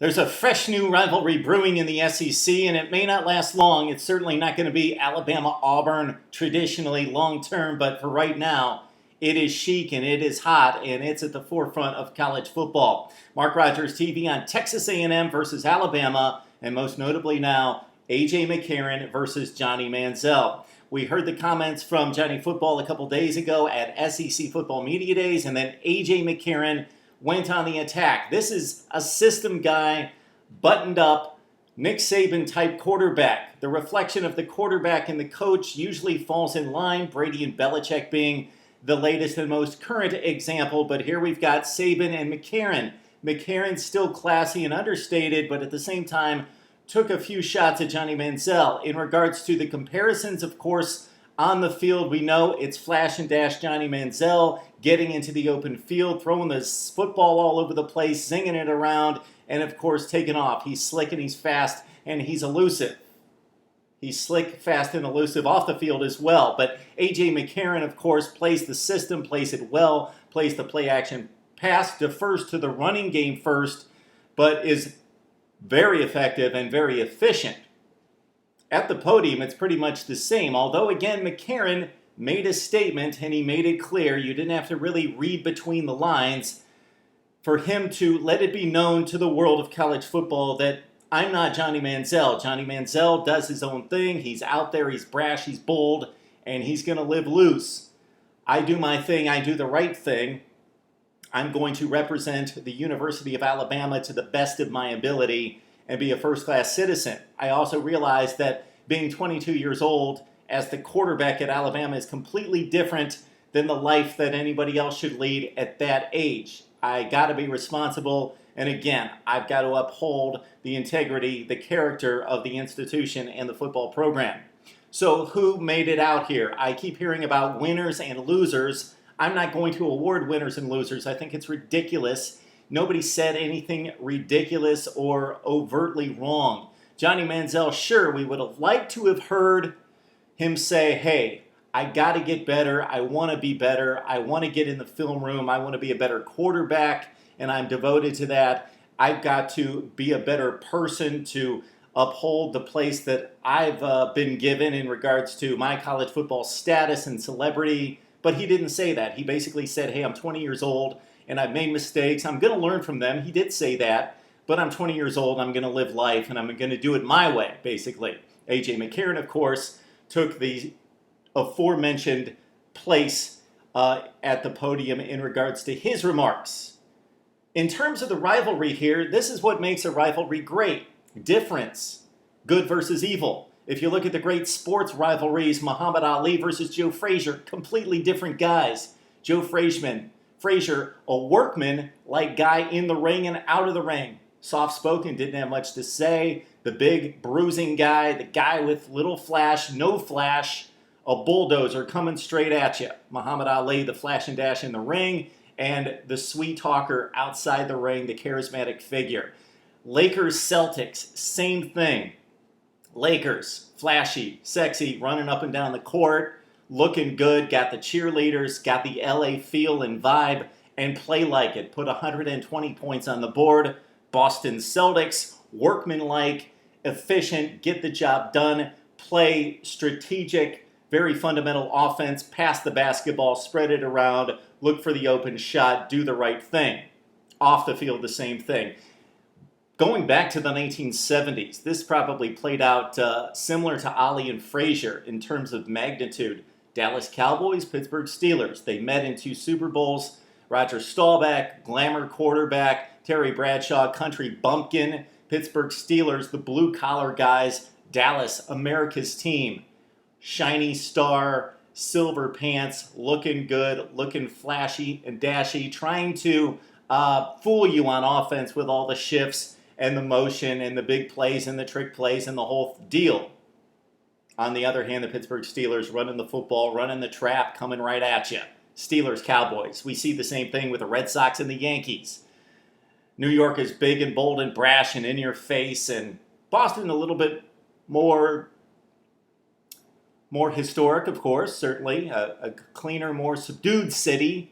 There's a fresh new rivalry brewing in the SEC, and it may not last long. It's certainly not going to be Alabama-Auburn traditionally long-term, but for right now, it is chic and it is hot, and it's at the forefront of college football. Mark Rogers TV on Texas A&M versus Alabama, and most notably now, A.J. McCarron versus Johnny Manziel. We heard the comments from Johnny Football a couple days ago at SEC Football Media Days, and then A.J. McCarron went on the attack. This is a system guy, buttoned up, Nick Saban type quarterback. The reflection of the quarterback and the coach usually falls in line, Brady and Belichick being the latest and most current example, but here we've got Saban and McCarron. McCarron's still classy and understated, but at the same time took a few shots at Johnny Manziel. In regards to the comparisons, of course, on the field, we know it's flash and dash Johnny Manziel getting into the open field, throwing this football all over the place, zinging it around, and of course taking off. He's slick and he's fast and he's elusive. He's slick, fast, and elusive off the field as well. But A.J. McCarron, of course, plays the system, plays it well, plays the play-action pass, defers to the running game first, but is very effective and very efficient. At the podium, it's pretty much the same, although, again, McCarron made a statement, and he made it clear. You didn't have to really read between the lines for him to let it be known to the world of college football that I'm not Johnny Manziel. Johnny Manziel does his own thing. He's out there, he's brash, he's bold, and he's going to live loose. I do my thing, I do the right thing. I'm going to represent the University of Alabama to the best of my ability and be a first-class citizen. I also realize that being 22 years old as the quarterback at Alabama is completely different than the life that anybody else should lead at that age. I got to be responsible, and again, I've got to uphold the integrity, the character of the institution and the football program. So who made it out here? I keep hearing about winners and losers. I'm not going to award winners and losers. I think it's ridiculous. Nobody said anything ridiculous or overtly wrong. Johnny Manziel, sure, we would have liked to have heard him say, hey, I got to get better. I want to be better. I want to get in the film room. I want to be a better quarterback, and I'm devoted to that. I've got to be a better person to uphold the place that I've been given in regards to my college football status and celebrity. But he didn't say that. He basically said, hey, I'm 20 years old, and I've made mistakes. I'm going to learn from them. He did say that, but I'm 20 years old. I'm going to live life, and I'm going to do it my way, basically. A.J. McCarron, of course, took the aforementioned place at the podium in regards to his remarks. In terms of the rivalry here, this is what makes a rivalry great. Difference. Good versus evil. If you look at the great sports rivalries, Muhammad Ali versus Joe Frazier, completely different guys. Joe Frazier, a workman-like guy in the ring and out of the ring. Soft-spoken, didn't have much to say. The big bruising guy, the guy with little flash, no flash, a bulldozer coming straight at you. Muhammad Ali, the flash and dash in the ring, and the sweet talker outside the ring, the charismatic figure. Lakers-Celtics, same thing. Lakers, flashy, sexy, running up and down the court, looking good, got the cheerleaders, got the LA feel and vibe, and play like it. Put 120 points on the board. Boston Celtics, workmanlike, efficient, get the job done, play strategic, very fundamental offense, pass the basketball, spread it around, look for the open shot, do the right thing. Off the field, the same thing. Going back to the 1970s, this probably played out similar to Ali-Frazier in terms of magnitude. Dallas Cowboys, Pittsburgh Steelers. They met in 2 Super Bowls. Roger Staubach, glamour quarterback. Terry Bradshaw, country bumpkin. Pittsburgh Steelers, the blue-collar guys. Dallas, America's team. Shiny star, silver pants, looking good, looking flashy and dashy, trying to fool you on offense with all the shifts and the motion and the big plays and the trick plays and the whole deal. On the other hand, the Pittsburgh Steelers running the football, running the trap, coming right at you. Steelers-Cowboys. We see the same thing with the Red Sox and the Yankees. New York is big and bold and brash and in your face, and Boston a little bit more historic, of course, certainly. A cleaner, more subdued city.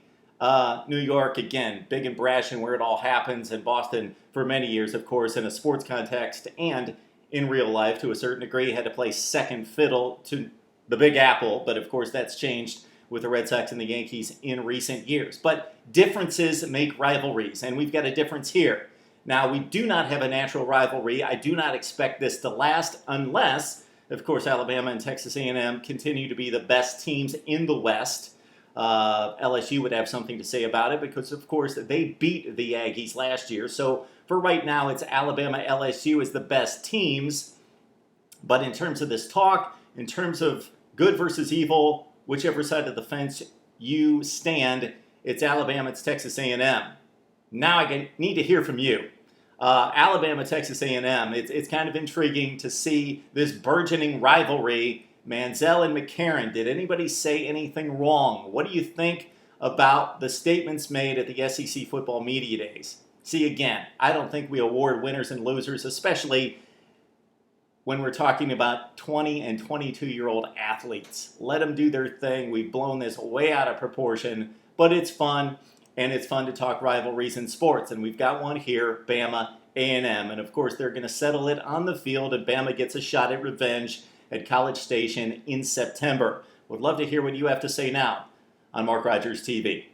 New York, again, big and brash and where it all happens, and Boston for many years, of course, in a sports context and in real life to a certain degree, had to play second fiddle to the Big Apple, but of course that's changed with the Red Sox and the Yankees in recent years. But differences make rivalries, and we've got a difference here. Now, we do not have a natural rivalry. I do not expect this to last unless, of course, Alabama and Texas A&M continue to be the best teams in the West. LSU would have something to say about it because, of course, they beat the Aggies last year. So for right now, it's Alabama, LSU as the best teams. But in terms of this talk, in terms of good versus evil, whichever side of the fence you stand, it's Alabama, it's Texas A&M. Now I need to hear from you. Alabama, Texas A&M, it's kind of intriguing to see this burgeoning rivalry. Manziel and McCarron, did anybody say anything wrong? What do you think about the statements made at the SEC football media days? See, again, I don't think we award winners and losers, especially when we're talking about 20 and 22-year-old athletes. Let them do their thing. We've blown this way out of proportion, but it's fun, and it's fun to talk rivalries in sports. And we've got one here, Bama-A&M. And, of course, they're going to settle it on the field, and Bama gets a shot at revenge at College Station in September. Would love to hear what you have to say now on Mark Rogers TV.